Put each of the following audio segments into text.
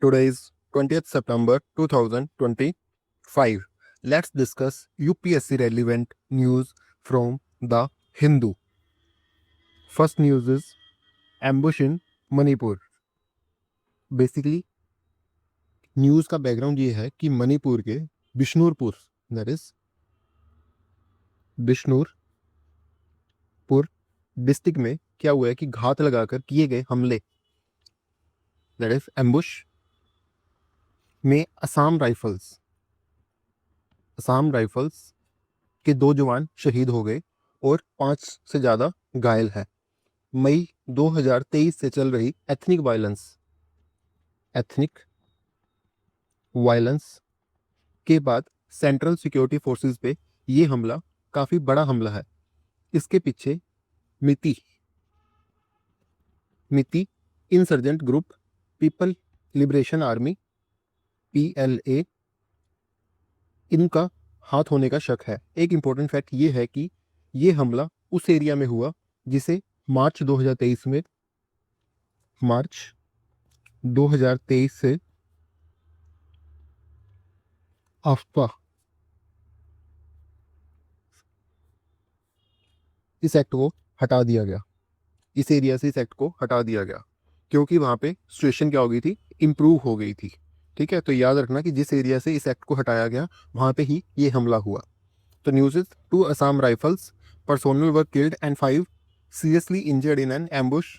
Today is 20th September 2025. Let's discuss UPSC relevant news from the Hindu. First news is ambush in Manipur. Basically, news का background ये है कि मणिपुर के Bishnupur that is Bishnupur district में क्या हुआ है कि घात लगाकर किए गए हमले दैट इज एम्बुश में असम राइफल्स के 2 जवान शहीद हो गए और 5 से ज़्यादा घायल हैं। मई 2023 से चल रही एथनिक वायलेंस के बाद सेंट्रल सिक्योरिटी फोर्सेस पे ये हमला काफ़ी बड़ा हमला है। इसके पीछे मिती insurgent group people liberation army PLA इनका हाथ होने का शक है। एक इम्पोर्टेंट फैक्ट ये है कि ये हमला उस एरिया में हुआ जिसे मार्च 2023 से आफ्पा इस एक्ट को हटा दिया गया। इस एरिया से इस एक्ट को हटा दिया गया क्योंकि वहाँ पे सिचुएशन क्या हो गई थी, इम्प्रूव हो गई थी। ठीक है, तो याद रखना कि जिस एरिया से इस एक्ट को हटाया गया वहाँ पे ही ये हमला हुआ। तो news is 2 Assam rifles personnel were killed and 5 seriously injured in an ambush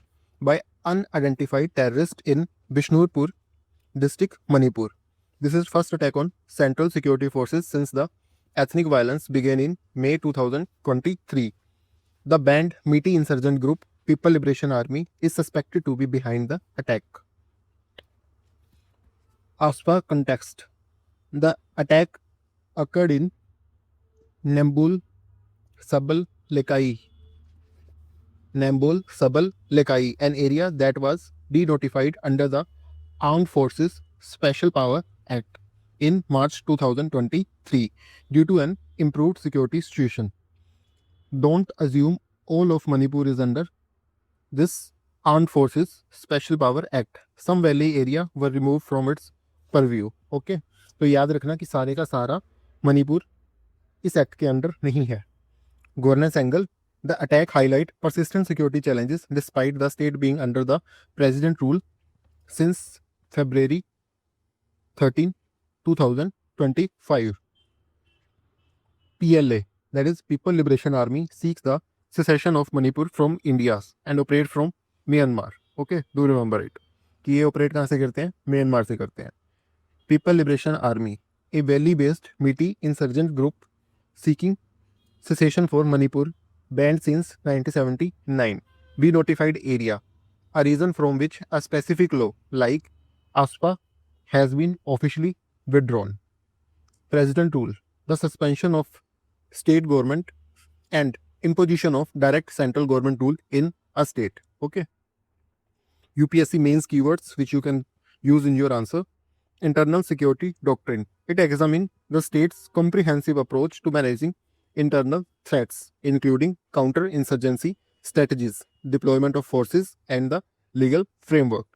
by unidentified terrorists in Bishnupur district, Manipur. This is first attack on central security forces since the ethnic violence began in May 2023. The banned Meeti insurgent group People Liberation Army is suspected to be behind the attack. Aspa context. The attack occurred in Nambol Sabal Lekai, an area that was denotified under the Armed Forces Special Power Act in March 2023 due to an improved security situation. Don't assume all of Manipur is under this Armed Forces Special Power Act. Some valley area were removed from its purview. Okay, तो याद रखना कि सारे का सारा मणिपुर इस act के under नहीं है। Governance angle. The attack highlight persistent security challenges despite the state being under the president rule since February 13, 2025. PLA, that is People Liberation Army, seeks the secession of Manipur from India and operate from Myanmar. Okay, do remember it. कि ये operate कहाँ से करते हैं? Myanmar से करते हैं। People Liberation Army, a valley-based Meeti insurgent group seeking secession for Manipur, banned since 1979. Denotified area, a region from which a specific law like ASPA has been officially withdrawn. President rule, the suspension of state government and imposition of direct central government rule in a state. Okay. UPSC mains keywords which you can use in your answer. Internal security doctrine. It examines the state's comprehensive approach to managing internal threats, including counter-insurgency strategies, deployment of forces, and the legal framework.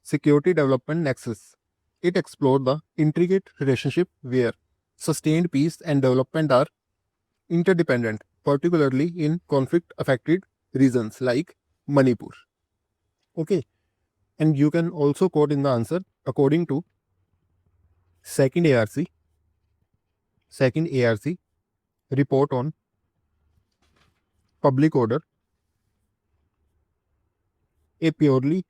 Security development nexus. It explored the intricate relationship where sustained peace and development are interdependent, particularly in conflict-affected regions like Manipur. Okay, and you can also quote in the answer according to second ARC report on public order, a purely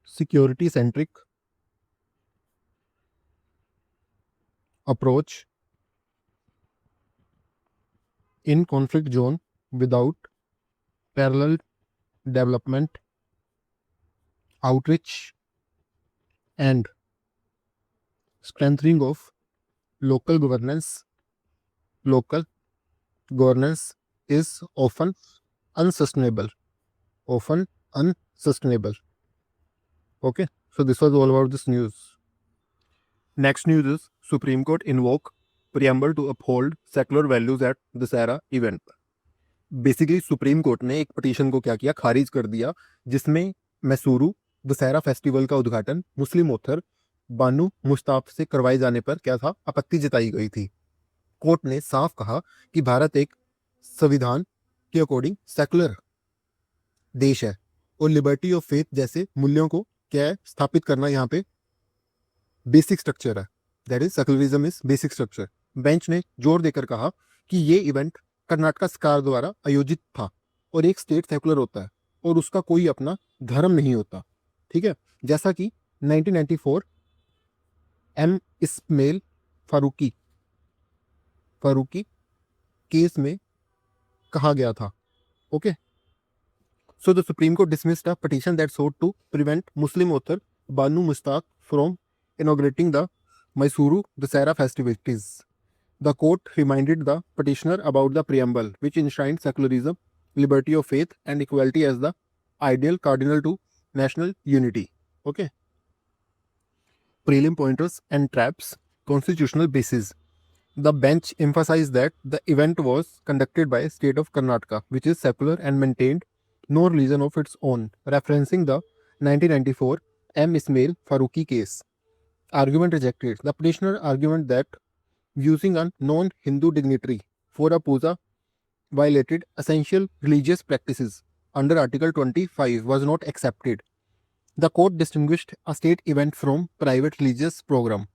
security centric approach in conflict zone without parallel development, outreach, and strengthening of local governance. Local governance is often unsustainable. Okay, so this was all about this news. Next news is Supreme Court invoke preamble to uphold secular values at Dussehra event. Basically supreme court ने एक petition को क्या किया, खारिज कर दिया, जिसमें Mysuru Dussehra festival का उद्घाटन मुस्लिम ऑथर बानू मुश्ताफ से करवाए जाने पर क्या था, आपत्ति जताई गई थी। कोर्ट ने साफ कहा कि भारत एक संविधान के अकॉर्डिंग सेकुलर देश है और लिबर्टी ऑफ फेथ जैसे मूल्यों को क्या है स्थापित करना यहाँ पे बेसिक स्ट्रक्चर है। That is secularism is basic structure. Bench ने जोर देकर कहा कि ये इवेंट कर्नाटका सरकार द्वारा आयोजित था और एक स्टेट सेकुलर होता है और उसका कोई अपना धर्म नहीं होता। ठीक है, जैसा कि 1994 एम इस्माइल फारूकी केस में कहा गया था। Okay, so the Supreme Court dismissed a petition that sought to prevent Muslim author Banu Mushtaq from inaugurating the Mysuru Dasara festivities. The court reminded the petitioner about the preamble, which enshrined secularism, liberty of faith, and equality as the ideal cardinal to national unity. Okay. Prelim pointers and traps, constitutional basis. The bench emphasized that the event was conducted by state of Karnataka, which is secular and maintained no religion of its own, referencing the 1994 M. Ismail Faruqi case. Argument rejected. The petitioner argument that using a non-Hindu dignitary for a puja violated essential religious practices under Article 25 was not accepted. The court distinguished a state event from private religious program.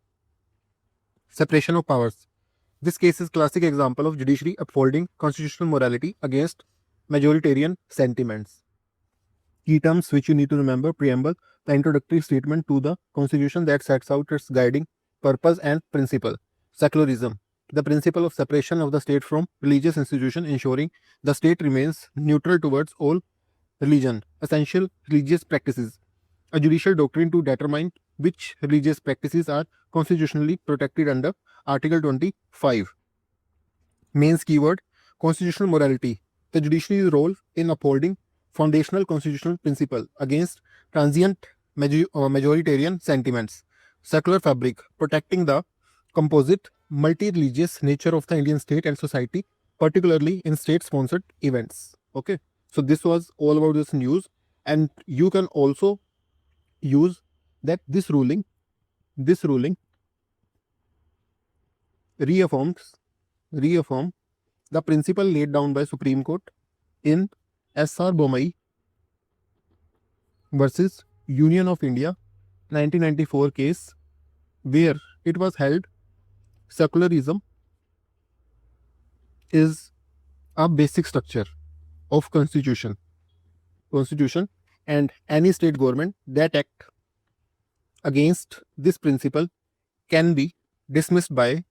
Separation of powers. This case is classic example of judiciary upholding constitutional morality against majoritarian sentiments. Key terms which you need to remember: preamble, the introductory statement to the constitution that sets out its guiding purpose and principle. Secularism, the principle of separation of the state from religious institution, ensuring the state remains neutral towards all religion. Essential religious practices, a judicial doctrine to determine which religious practices are constitutionally protected under Article 25. Mains keyword: constitutional morality, the judiciary's role in upholding foundational constitutional principle against transient majoritarian sentiments. Secular fabric, protecting the composite multi-religious nature of the Indian state and society, particularly in state-sponsored events. Okay, so this was all about this news, and you can also use that this ruling reaffirm the principle laid down by Supreme Court in S.R. Bomai versus Union of India 1994 case, where it was held secularism is a basic structure of constitution, and any state government that act against this principle can be dismissed by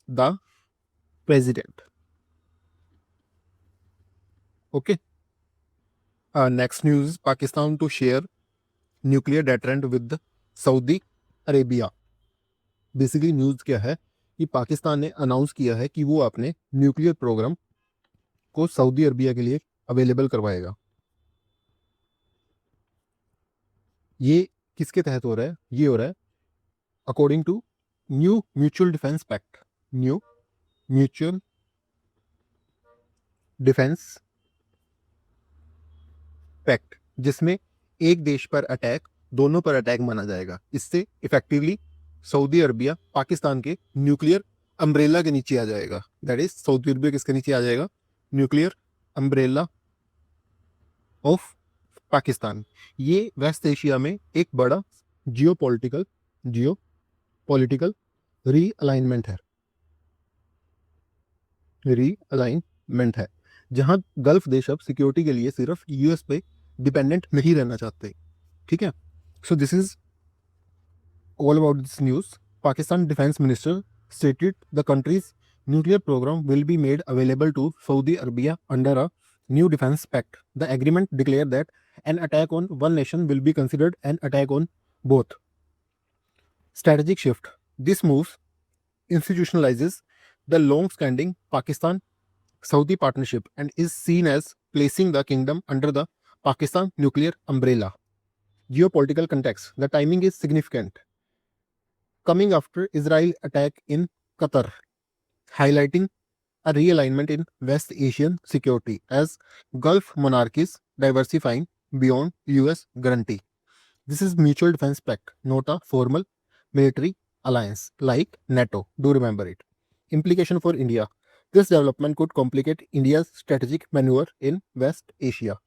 the president. Okay. Next news: Pakistan to share nuclear deterrent with Saudi Arabia. Basically news क्या है कि पाकिस्तान ने announce किया है कि वो अपने nuclear programme को सऊदी अरबिया के लिए अवेलेबल करवाएगा। ये किसके तहत हो रहा है? ये हो रहा है according to new mutual defence pact. New mutual defence pact, जिसमें एक देश पर अटैक दोनों पर अटैक माना जाएगा। इससे इफेक्टिवली सऊदी अरबिया पाकिस्तान के न्यूक्लियर अम्ब्रेला के नीचे आ जाएगा। दैट इज सऊदी अरबिया किसके नीचे आ जाएगा? Nuclear umbrella of Pakistan. ये वेस्ट एशिया में एक बड़ा जियोपॉलिटिकल रीअलाइनमेंट है, जहां गल्फ देश अब सिक्योरिटी के लिए सिर्फ यूएस पे डिपेंडेंट नहीं रहना चाहते। ठीक है, so this is all about this news. Pakistan Defense Minister stated the country's nuclear program will be made available to Saudi Arabia under a new defense pact. The agreement declared that an attack on one nation will be considered an attack on both. Strategic shift. This move institutionalizes the long-standing Pakistan-Saudi partnership and is seen as placing the kingdom under the Pakistan nuclear umbrella. Geopolitical context. The timing is significant, coming after Israel attack in Qatar, highlighting a realignment in West Asian security as Gulf monarchies diversifying beyond US guarantee. This is mutual defense pact, not a formal military alliance like NATO. Do remember it. Implication for India. This development could complicate India's strategic maneuver in West Asia.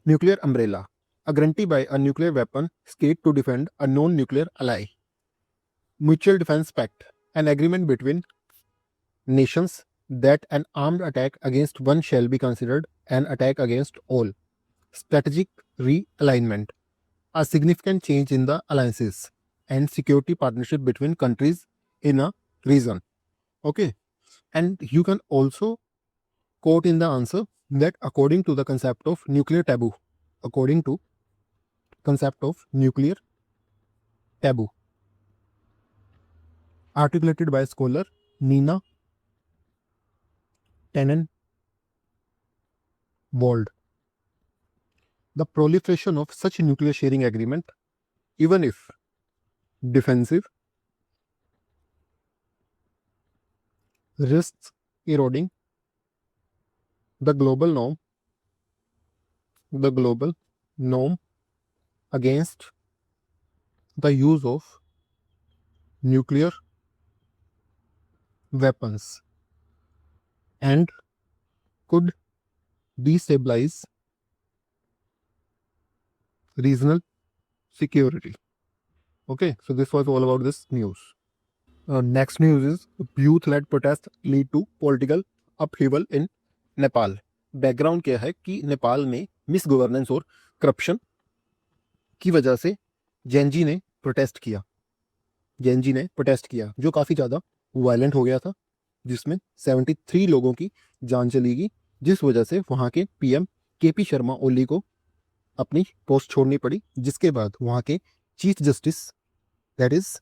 Nuclear umbrella. A guarantee by a nuclear weapon state to defend a non-nuclear ally. Mutual defense pact. An agreement between nations that an armed attack against one shall be considered an attack against all. Strategic realignment. A significant change in the alliances and security partnership between countries in a region. Okay. And you can also quote in the answer that according to the concept of nuclear taboo, according to concept of nuclear taboo, articulated by scholar Nina Tennenwald, the proliferation of such nuclear sharing agreement, even if defensive, risks eroding the global norm against the use of nuclear weapons and could destabilize regional security. Okay, so this was all about this news. Next news is youth-led protests lead to political upheaval in Nepal. Background क्या है कि नेपाल में miss governance और corruption की वजह से Gen Z ने protest किया जो काफ़ी ज़्यादा वायलेंट हो गया था, जिसमें 73 लोगों की जान चली गई, जिस वजह से वहाँ के पीएम केपी शर्मा ओली को अपनी पोस्ट छोड़नी पड़ी, जिसके बाद वहाँ के chief justice that is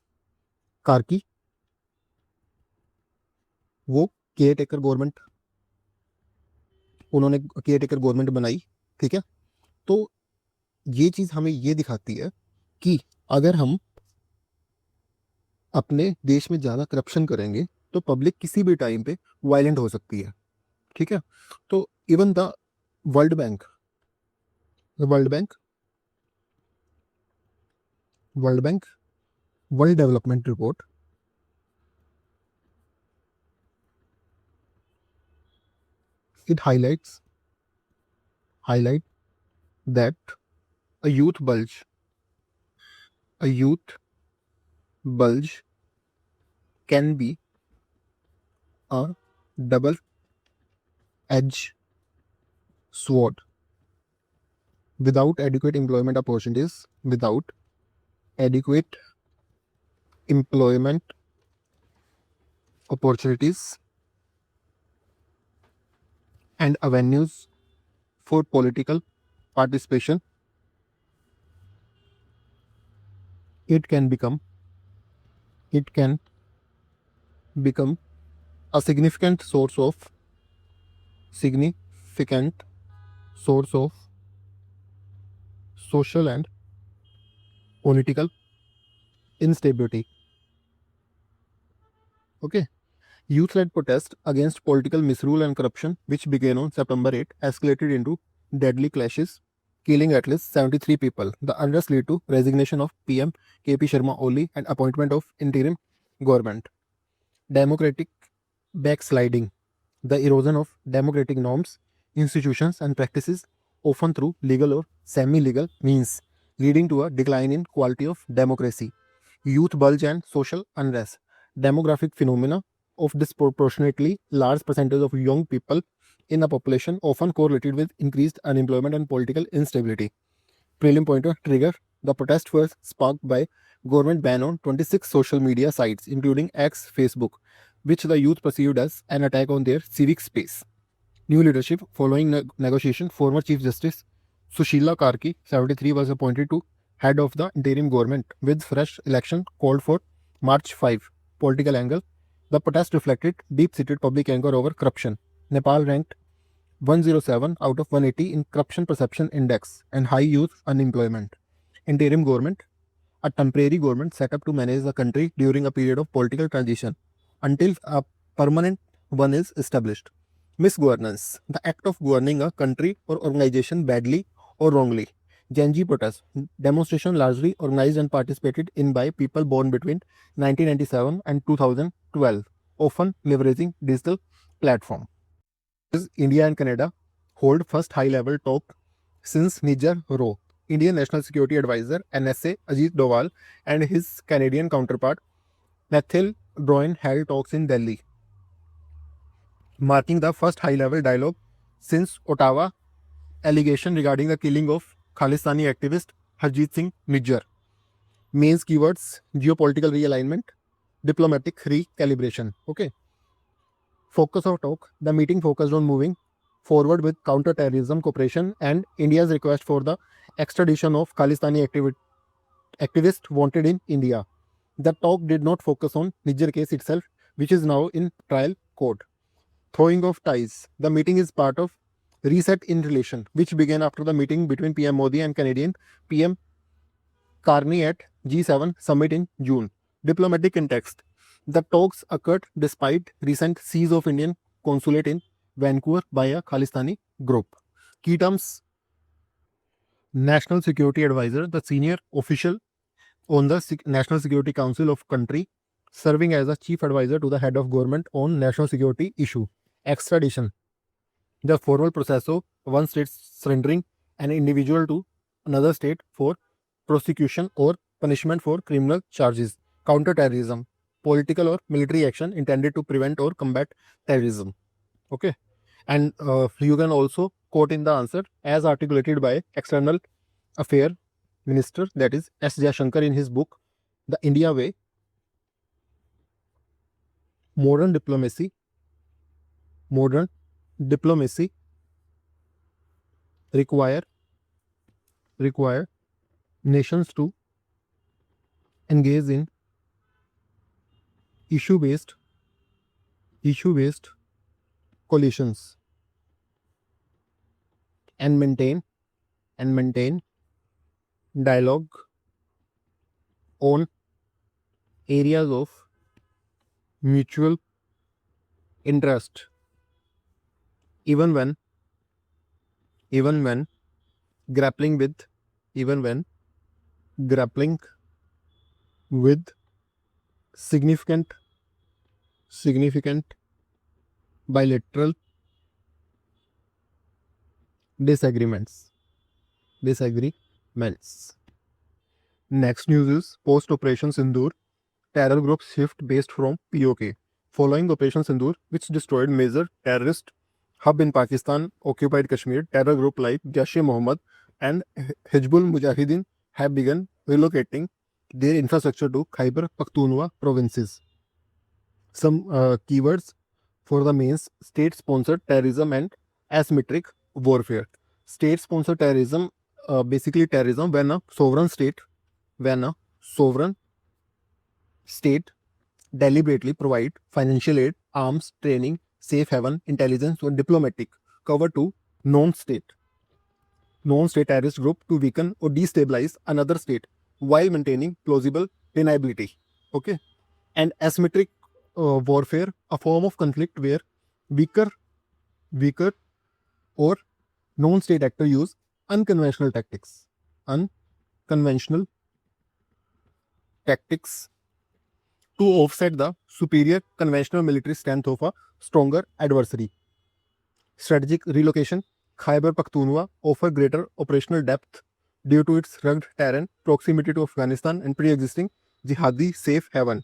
Karki, वो केयर टेकर गवर्नमेंट बनाई. ठीक है, तो ये चीज़ हमें ये दिखाती है कि अगर हम अपने देश में ज़्यादा करप्शन करेंगे तो पब्लिक किसी भी टाइम पे वायलेंट हो सकती है. ठीक है, तो even the world bank world development report it highlight that a youth bulge can be a double-edged sword. Without adequate employment opportunities, and avenues for political participation, it can become a significant source of social and political instability. Okay. Youth-led protest against political misrule and corruption, which began on September 8, escalated into deadly clashes, killing at least 73 people. The unrest led to resignation of PM KP Sharma Oli and appointment of interim government. Democratic backsliding. The erosion of democratic norms, institutions and practices, often through legal or semi-legal means, leading to a decline in quality of democracy. Youth bulge and social unrest. Demographic phenomena of disproportionately large percentage of young people in a population often correlated with increased unemployment and political instability. Prelim pointer trigger. The protest was sparked by government ban on 26 social media sites, including X, Facebook, which the youth perceived as an attack on their civic space. New leadership. Following negotiation, former Chief Justice Sushila Karki, 73, was appointed to head of the interim government, with fresh election called for March 5. Political angle. The protest reflected deep-seated public anger over corruption. Nepal ranked 107 out of 180 in Corruption Perception Index and high youth unemployment. Interim government. A temporary government set up to manage the country during a period of political transition until a permanent one is established. Misgovernance. The act of governing a country or organization badly or wrongly. Gen Z protests, demonstration largely organized and participated in by people born between 1997 and 2012, often leveraging digital platform. India and Canada hold first high-level talk since Niger Row. Indian National Security Advisor NSA Ajit Doval and his Canadian counterpart Nathaniel Bryan held talks in Delhi, marking the first high-level dialogue since Ottawa allegation regarding the killing of Khalistani activist Harjeet Singh Nijjar. Main keywords: geopolitical realignment, diplomatic recalibration. Okay. Focus of talk: the meeting focused on moving forward with counter-terrorism cooperation and India's request for the extradition of Khalistani activists wanted in India. The talk did not focus on Nijjar case itself, which is now in trial court. Throwing of ties. The meeting is part of Reset in Relation, which began after the meeting between PM Modi and Canadian PM Carney at G7 summit in June. Diplomatic context. The talks occurred despite recent seize of Indian consulate in Vancouver by a Khalistani group. Key terms: National Security Advisor, the senior official on the National Security Council of country, serving as a chief advisor to the head of government on national security issue. Extradition, the formal process of one state surrendering an individual to another state for prosecution or punishment for criminal charges. Counter-terrorism, political or military action intended to prevent or combat terrorism. Okay. And you can also quote in the answer as articulated by External Affair Minister, that is S. Jaishankar, in his book The India Way. Modern diplomacy require nations to engage in issue-based coalitions and maintain dialogue on areas of mutual interest, even when grappling with significant bilateral disagreements. Next news is post-Operation Sindoor, terror groups shift based from POK. Following Operation Sindoor, which destroyed major terrorist hub in Pakistan occupied Kashmir, terror group like Jaish-e-Mohammed and Hizbul Mujahideen have begun relocating their infrastructure to Khyber Pakhtunkhwa provinces. Some keywords for the mains: state-sponsored terrorism and asymmetric warfare. State-sponsored terrorism, basically terrorism when a sovereign state deliberately provide financial aid, arms, training, safe haven, intelligence, or diplomatic cover to non-state terrorist group to weaken or destabilize another state while maintaining plausible deniability. Okay. And asymmetric warfare, a form of conflict where weaker or non-state actor use unconventional tactics to offset the superior conventional military strength of a stronger adversary. Strategic relocation. Khyber Pakhtunkhwa offer greater operational depth due to its rugged terrain, proximity to Afghanistan, and pre-existing jihadi safe haven.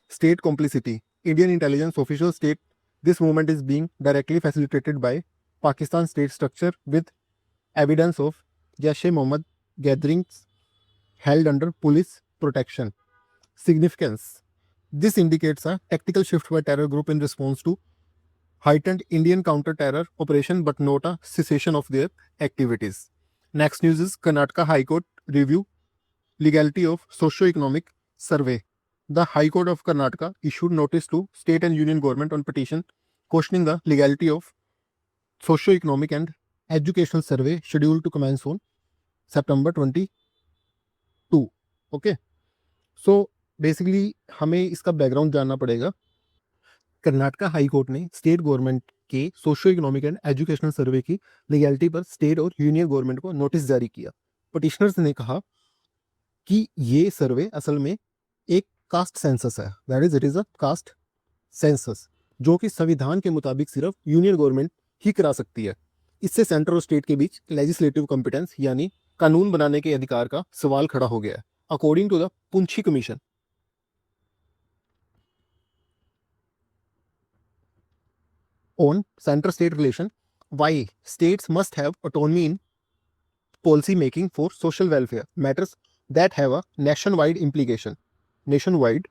State complicity. Indian intelligence officials state this movement is being directly facilitated by Pakistan state structure with evidence of Jaish-e-Mohammed gatherings held under police protection. Significance. This indicates a tactical shift by terror group in response to heightened Indian counter-terror operation, but not a cessation of their activities. Next news is Karnataka High Court review legality of socio-economic survey. The High Court of Karnataka issued notice to state and union government on petition questioning the legality of socio-economic and educational survey scheduled to commence on September 22. Okay. So basically हमें इसका background जानना पड़ेगा. Karnataka high court ने state government के socio economic and educational सर्वे की legality पर state और union government को नोटिस जारी किया। पिटिशनर्स ने कहा कि ये सर्वे असल में एक कास्ट सेंसस है, that is it is a caste census, जो कि संविधान के मुताबिक सिर्फ यूनियन गवर्नमेंट ही करा सकती है। इससे सेंटर और स्टेट के बीच लेजिस्लेटिव कॉम्पिटेंस यानी कानून बनाने के अधिकार का सवाल खड़ा हो गया है। According to the Punchhi commission on center-state relation, why states must have autonomy in policy making for social welfare matters that have a nationwide implication. Nationwide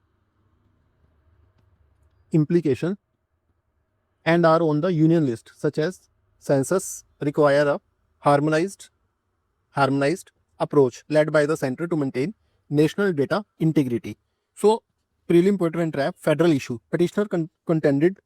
implication and are on the union list, such as census require a harmonized approach led by the center to maintain national data integrity. So, prelim, pointer and trap, federal issue. Petitioner contended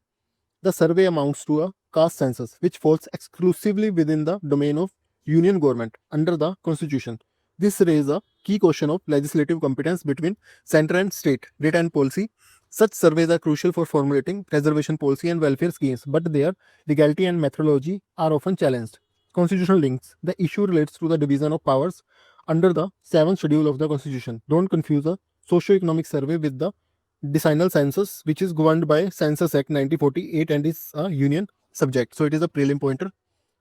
the survey amounts to a caste census, which falls exclusively within the domain of union government under the constitution. This raises a key question of legislative competence between center and state data and policy. Such surveys are crucial for formulating preservation policy and welfare schemes, but their legality and methodology are often challenged. Constitutional links. The issue relates to the division of powers under the 7th schedule of the constitution. Don't confuse a socio-economic survey with the decennial census, which is governed by Census Act 1948 and is a union subject. So it is a prelim pointer.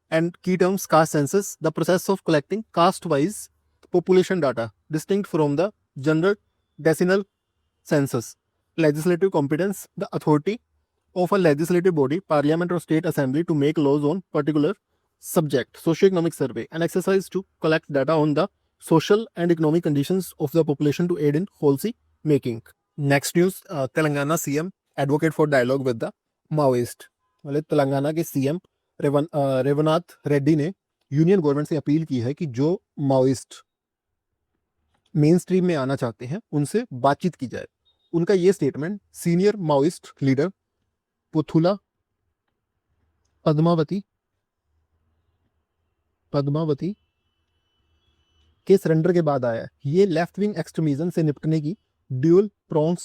And key terms: caste census, the process of collecting caste-wise population data, distinct from the general decennial census. Legislative competence, the authority of a legislative body, parliament or state assembly to make laws on particular subject. Socioeconomic survey, an exercise to collect data on the social and economic conditions of the population to aid in policy making. Next news, Telangana CM advocate for dialogue with the Maoist. मतलब तेलंगाना के CM Revnath Reddy ने union government से appeal की है कि जो Maoist main stream में आना चाहते हैं उनसे बातचीत की जाए। उनका ये statement senior Maoist leader Puthula Padmavati के सरेंडर के बाद आया है। ये लेफ्ट विंग एक्सट्रीमिज्म से निपटने की ड्यूल प्रोंग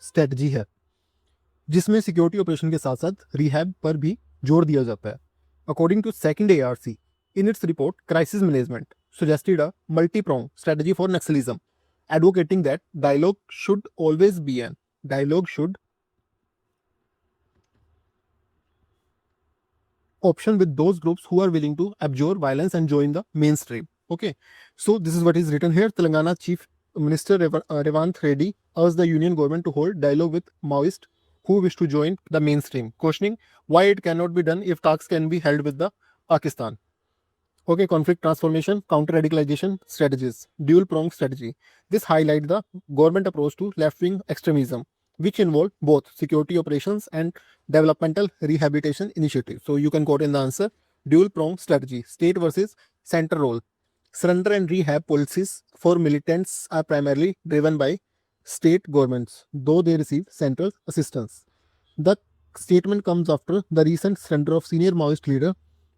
स्ट्रेटजी है, जिसमें सिक्योरिटी ऑपरेशन के साथ साथ रिहैब पर भी जोर दिया जाता है। According to second ARC, in its report, crisis management suggested a multi-pronged strategy for Naxalism, advocating that dialogue should always be an option with those groups who are willing to abjure violence and join the mainstream. Okay, so this is what is written here. Telangana Chief Minister Revanth Reddy urged the union government to hold dialogue with Maoists who wish to join the mainstream, questioning why it cannot be done if talks can be held with the Pakistan. Okay, conflict transformation, counter-radicalization strategies, dual-pronged strategy. This highlights the government approach to left-wing extremism, which involve both security operations and developmental rehabilitation initiatives. So you can quote in the answer, dual-pronged strategy, state versus center role. Surrender and rehab policies for militants are primarily driven by state governments, though they receive central assistance. The statement comes after the recent surrender of senior Maoist leader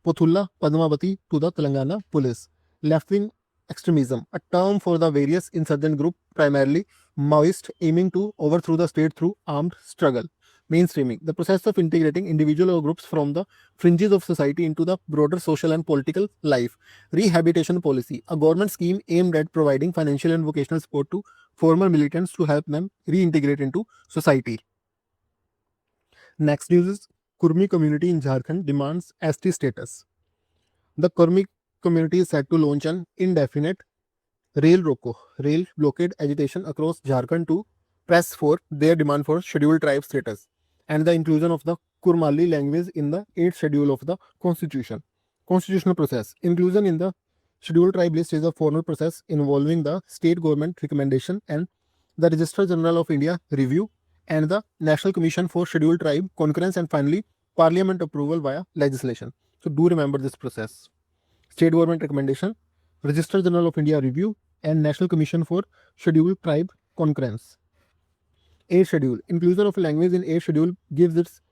Pothulla Padmavati to the Telangana police. Left-wing extremism, a term for the various insurgent group, primarily Maoist, aiming to overthrow the state through armed struggle. Mainstreaming, the process of integrating individual or groups from the fringes of society into the broader social and political life. Rehabilitation policy, a government scheme aimed at providing financial and vocational support to former militants to help them reintegrate into society. Next news is Kurmi community in Jharkhand demands ST status. The Kurmi community is set to launch an indefinite rail blockade agitation across Jharkhand to press for their demand for scheduled tribe status and the inclusion of the Kurmali language in the 8th schedule of the constitution. Constitutional process. Inclusion in the scheduled tribe list is a formal process involving the state government recommendation and the Registrar General of India review and the National Commission for Scheduled Tribe concurrence and finally Parliament approval via legislation. So do remember this process. State government recommendation, Registrar General of India review and National Commission for Scheduled Tribe concurrence. 8th schedule. Inclusion of language in 8th schedule gives its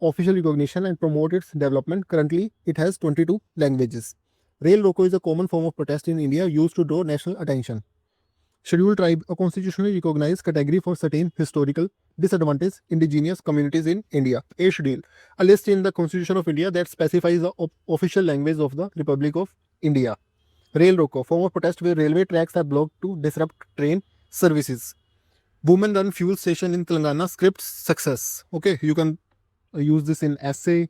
official recognition and promotes its development. Currently, it has 22 languages. Rail Roko is a common form of protest in India used to draw national attention. Scheduled tribe, a constitutionally recognized category for certain historical disadvantaged indigenous communities in India. A schedule, a list in the Constitution of India that specifies the official language of the Republic of India. Rail Roko, form of protest where railway tracks are blocked to disrupt train services. Women run fuel station in Telangana, script success. Okay, you can use this in essay.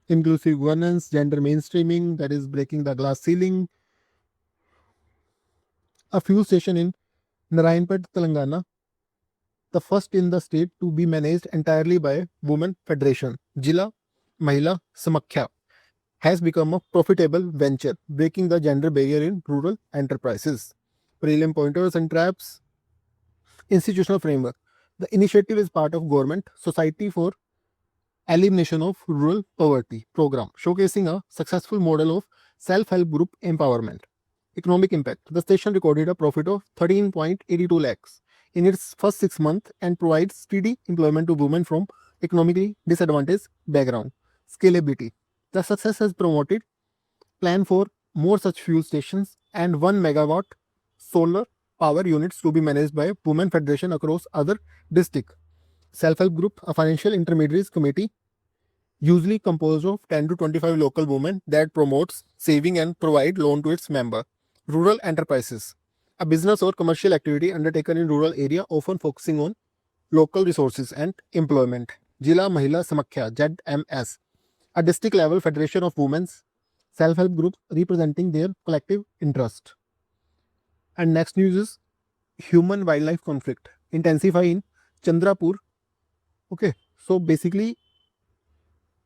Inclusive governance, gender mainstreaming, that is breaking the glass ceiling. A fuel station in Narayanpet, Telangana, the first in the state to be managed entirely by Women Federation, Jila Mahila Samakhya, has become a profitable venture, breaking the gender barrier in rural enterprises. Prelim pointers and traps. Institutional framework. The initiative is part of Government Society for Elimination of Rural Poverty program, showcasing a successful model of self-help group empowerment. Economic impact. The station recorded a profit of 13.82 lakhs in its first 6 months and provides steady employment to women from economically disadvantaged background. Scalability. The success has promoted plan for more such fuel stations and 1 megawatt solar power units to be managed by Women Federation across other districts. Self-help group, a financial intermediaries committee usually composed of 10 to 25 local women that promotes saving and provide loan to its member. Rural enterprises, a business or commercial activity undertaken in rural area often focusing on local resources and employment. Jila Mahila Samakhya, ZMS, a district level federation of women's self-help groups representing their collective interest. And next news is human wildlife conflict intensify in Chandrapur. Okay, so basically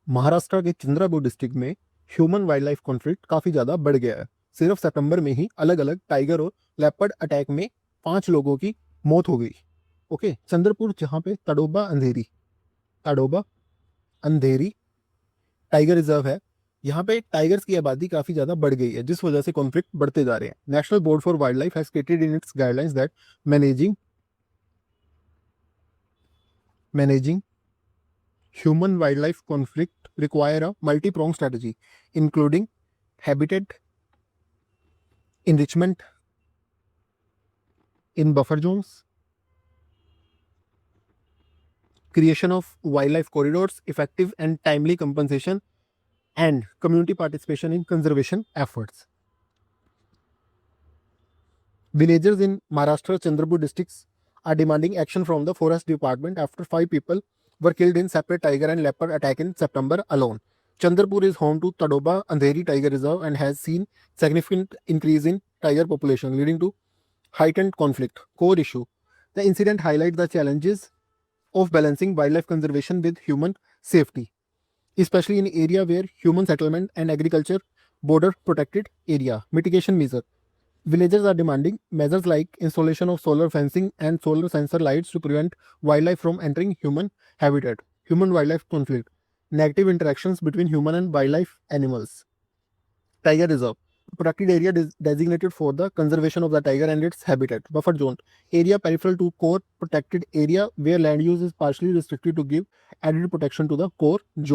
Maharashtra के Chandrapur district में human wild life conflict काफ़ी ज़्यादा बढ़ गया है। सिर्फ सितंबर में ही अलग अलग टाइगर और लेपर्ड अटैक में 5 लोगों की मौत हो गई। ओके, चंद्रपुर जहाँ पे तडोबा अंधेरी टाइगर रिजर्व है, यहाँ पे टाइगर्स की आबादी काफ़ी ज़्यादा बढ़ गई है, जिस वजह से कॉन्फ्लिक्ट बढ़ते जा रहे हैं। National board for wild life has stated in its guidelines that managing human wildlife conflict require a multi-pronged strategy, including habitat enrichment in buffer zones, creation of wildlife corridors, effective and timely compensation, and community participation in conservation efforts. Villagers in Maharashtra Chandrapur districts are demanding action from the forest department after 5 people were killed in separate tiger and leopard attack in September alone. Chandrapur is home to Tadoba Andheri Tiger Reserve and has seen significant increase in tiger population, leading to heightened conflict. Core issue. The incident highlights the challenges of balancing wildlife conservation with human safety, especially in area where human settlement and agriculture border protected area. Mitigation measure. Villagers are demanding measures like installation of solar fencing and solar sensor lights to prevent wildlife from entering human habitat. Human-wildlife conflict. Negative interactions between human and wildlife animals. Tiger reserve. Protected area designated for the conservation of the tiger and its habitat. Buffer zone. Area peripheral to core protected area where land use is partially restricted to give added protection to the core zone.